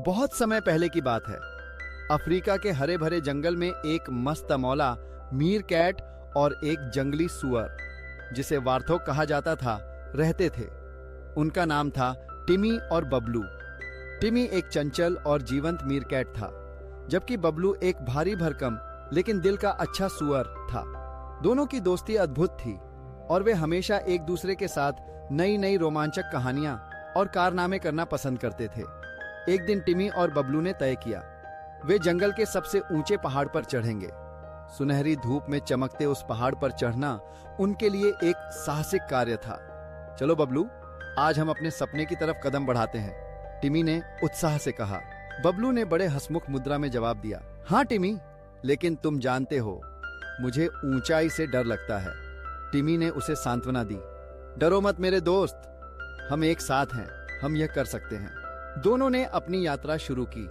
बहुत समय पहले की बात है। अफ्रीका के हरे भरे जंगल में एक मस्तमौला मीर कैट और एक जंगली सुअर, जिसे वार्थोग कहा जाता था, रहते थे। उनका नाम था टिमी और बबलू। टिमी एक चंचल और जीवंत मीर कैट था, जबकि बबलू एक भारी भरकम लेकिन दिल का अच्छा सुअर था। दोनों की दोस्ती अद्भुत थी और वे हमेशा एक दूसरे के साथ नई नई रोमांचक कहानियां और कारनामे करना पसंद करते थे। एक दिन टिमी और बबलू ने तय किया, वे जंगल के सबसे ऊंचे पहाड़ पर चढ़ेंगे। सुनहरी धूप में चमकते उस पहाड़ पर चढ़ना उनके लिए एक साहसिक कार्य था। चलो बबलू, आज हम अपने सपने की तरफ कदम बढ़ाते हैं, टिमी ने उत्साह से कहा। बबलू ने बड़े हंसमुख मुद्रा में जवाब दिया, हाँ टिमी, लेकिन तुम जानते हो मुझे ऊंचाई से डर लगता है। टिमी ने उसे सांत्वना दी, डरो मत मेरे दोस्त, हम एक साथ हैं, हम यह कर सकते हैं। दोनों ने अपनी यात्रा शुरू की।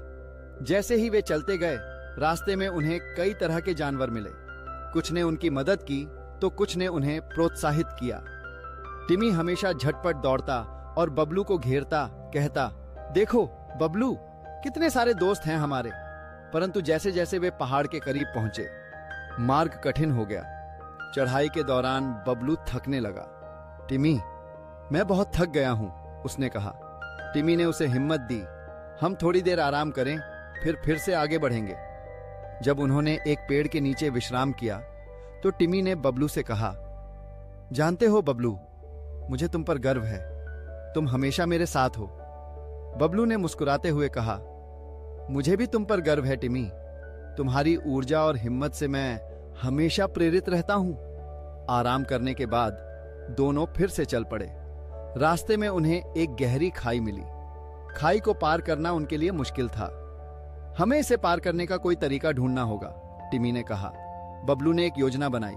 जैसे ही वे चलते गए, रास्ते में उन्हें कई तरह के जानवर मिले। कुछ ने उनकी मदद की तो कुछ ने उन्हें प्रोत्साहित किया। टिमी हमेशा झटपट दौड़ता और बबलू को घेरता, कहता, देखो बबलू, कितने सारे दोस्त हैं हमारे। परंतु जैसे जैसे वे पहाड़ के करीब पहुंचे, मार्ग कठिन हो गया। चढ़ाई के दौरान बबलू थकने लगा। टिमी, मैं बहुत थक गया हूं, उसने कहा। टिमी ने उसे हिम्मत दी, हम थोड़ी देर आराम करें, फिर से आगे बढ़ेंगे। जब उन्होंने एक पेड़ के नीचे विश्राम किया तो टिमी ने बबलू से कहा, जानते हो बबलू, मुझे तुम पर गर्व है, तुम हमेशा मेरे साथ हो। बबलू ने मुस्कुराते हुए कहा, मुझे भी तुम पर गर्व है टिमी, तुम्हारी ऊर्जा और हिम्मत से मैं हमेशा प्रेरित रहता हूं। आराम करने के बाद दोनों फिर से चल पड़े। रास्ते में उन्हें एक गहरी खाई मिली। खाई को पार करना उनके लिए मुश्किल था। हमें इसे पार करने का कोई तरीका ढूंढना होगा, टिमी ने कहा। बबलू ने एक योजना बनाई।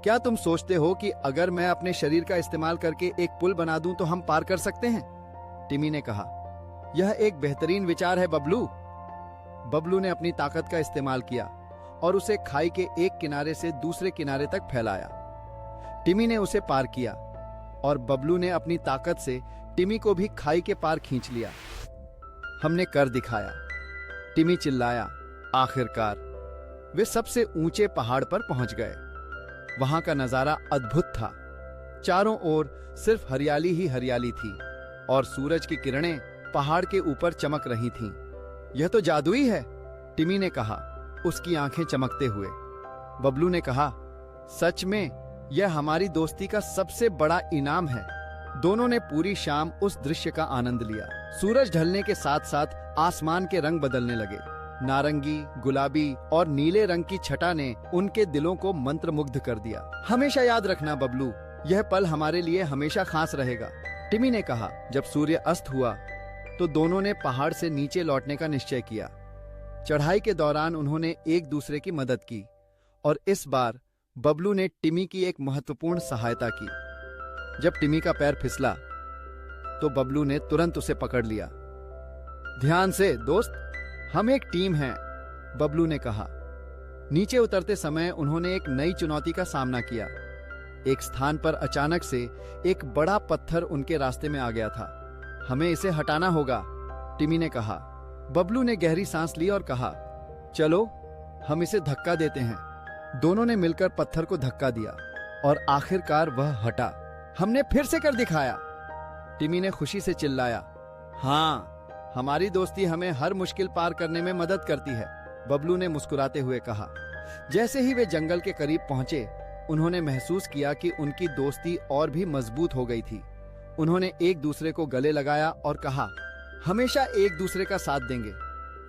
क्या तुम सोचते हो कि अगर मैं अपने शरीर का इस्तेमाल करके एक पुल बना दूं तो हम पार कर सकते हैं? टिमी ने कहा, यह एक बेहतरीन विचार है बबलू। बबलू ने अपनी ताकत का इस्तेमाल किया और उसे खाई के एक किनारे से दूसरे किनारे तक फैलाया। टिमी ने उसे पार किया और बबलू ने अपनी ताकत से टिमी को भी खाई के पार खींच लिया। हमने कर दिखाया, टिमी चिल्लाया। आखिरकार वे सबसे ऊंचे पहाड़ पर पहुंच गए। वहां का नजारा अद्भुत था। चारों ओर सिर्फ हरियाली ही हरियाली थी और सूरज की किरणें पहाड़ के ऊपर चमक रही थीं। यह तो जादुई है, टिमी ने कहा, उसकी आंखें चमकते हुए। बबलू ने कहा, सच में यह हमारी दोस्ती का सबसे बड़ा इनाम है। दोनों ने पूरी शाम उस दृश्य का आनंद लिया। सूरज ढलने के साथ साथ आसमान के रंग बदलने लगे। नारंगी, गुलाबी और नीले रंग की छटा ने उनके दिलों को मंत्रमुग्ध कर दिया। हमेशा याद रखना बबलू, यह पल हमारे लिए हमेशा खास रहेगा, टिमी ने कहा। जब सूर्य अस्त हुआ तो दोनों ने पहाड़ से नीचे लौटने का निश्चय किया। चढ़ाई के दौरान उन्होंने एक दूसरे की मदद की और इस बार बबलू ने टिमी की एक महत्वपूर्ण सहायता की। जब टिमी का पैर फिसला तो बबलू ने तुरंत उसे पकड़ लिया। ध्यान से दोस्त, हम एक टीम हैं, बबलू ने कहा। नीचे उतरते समय उन्होंने एक नई चुनौती का सामना किया। एक स्थान पर अचानक से एक बड़ा पत्थर उनके रास्ते में आ गया था। हमें इसे हटाना होगा, टिमी ने कहा। बबलू ने गहरी सांस ली और कहा, चलो हम इसे धक्का देते हैं। दोनों ने मिलकर पत्थर को धक्का दिया और आखिरकार वह हटा। हमने फिर से कर दिखाया, टिमी ने खुशी से चिल्लाया। हाँ, हमारी दोस्ती हमें हर मुश्किल पार करने में मदद करती है, बबलू ने मुस्कुराते हुए कहा। जैसे ही वे जंगल के करीब पहुंचे, उन्होंने महसूस किया कि उनकी दोस्ती और भी मजबूत हो गई थी। उन्होंने एक दूसरे को गले लगाया और कहा, हमेशा एक दूसरे का साथ देंगे।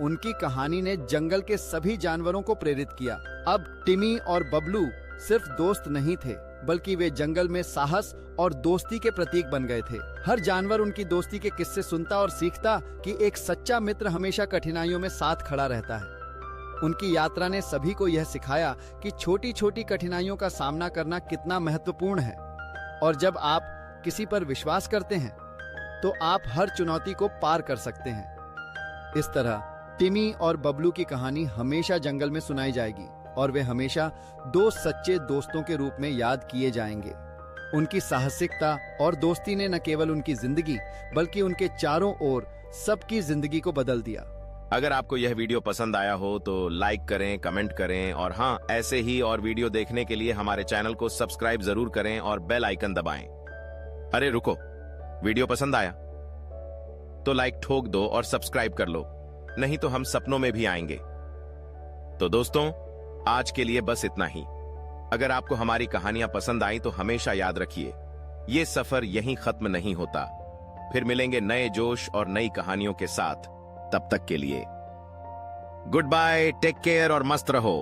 उनकी कहानी ने जंगल के सभी जानवरों को प्रेरित किया। अब टिमी और बबलू सिर्फ दोस्त नहीं थे, बल्कि वे जंगल में साहस और दोस्ती के प्रतीक बन गए थे। हर जानवर उनकी दोस्ती के किस्से सुनता और सीखता कि एक सच्चा मित्र हमेशा कठिनाइयों में साथ खड़ा रहता है। उनकी यात्रा ने सभी को यह सिखाया कि छोटी छोटी कठिनाइयों का सामना करना कितना महत्वपूर्ण है, और जब आप किसी पर विश्वास करते हैं तो आप हर चुनौती को पार कर सकते हैं। इस तरह टिमी और बबलू की कहानी हमेशा जंगल में सुनाई जाएगी और वे हमेशा दो सच्चे दोस्तों के रूप में याद किए जाएंगे। उनकी साहसिकता और दोस्ती ने न केवल उनकी जिंदगी बल्कि उनके चारों ओर सबकी जिंदगी को बदल दिया। अगर आपको यह वीडियो पसंद आया हो तो लाइक करें, कमेंट करें और हाँ, ऐसे ही और वीडियो देखने के लिए हमारे चैनल को सब्सक्राइब जरूर करें और बेल आइकन दबाएं। अरे रुको, वीडियो पसंद आया तो लाइक ठोक दो और सब्सक्राइब कर लो, नहीं तो हम सपनों में भी आएंगे। तो दोस्तों, आज के लिए बस इतना ही। अगर आपको हमारी कहानियां पसंद आई तो हमेशा याद रखिए, ये सफर यहीं खत्म नहीं होता। फिर मिलेंगे नए जोश और नई कहानियों के साथ। तब तक के लिए गुड बाय, टेक केयर और मस्त रहो।